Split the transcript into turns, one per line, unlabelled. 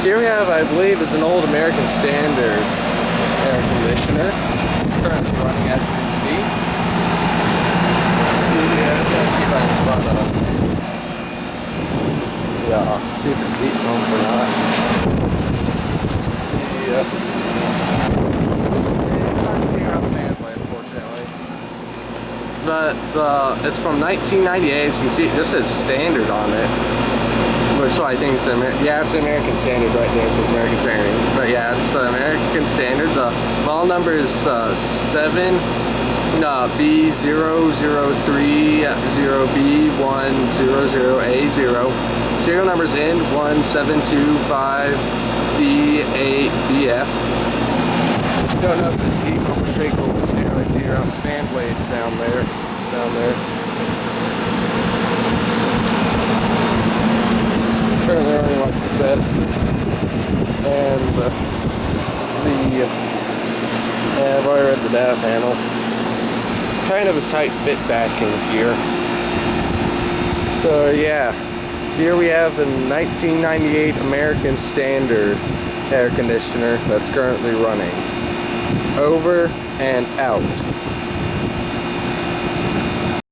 Here we have, I believe, is an old American Standard air conditioner. It's currently running, as you can see. Let's see if I can spot it up. Yeah, see if it's heat pump or not. Yeah. But it's from 1998. As you can see, this says Standard on it. So I think it's the it's the American Standard right there. It says American Standard. But yeah, it's the American Standard. The model number is 7B003-0B100A0. Serial numbers N1725D8BF. Don't know if this heat pump is pretty cool. It's right here. Fan blades down there. Currently running, like I said, and I've already read the data panel. Kind of a tight fit back in here. So yeah, here we have the 1998 American Standard air conditioner that's currently running. Over and out.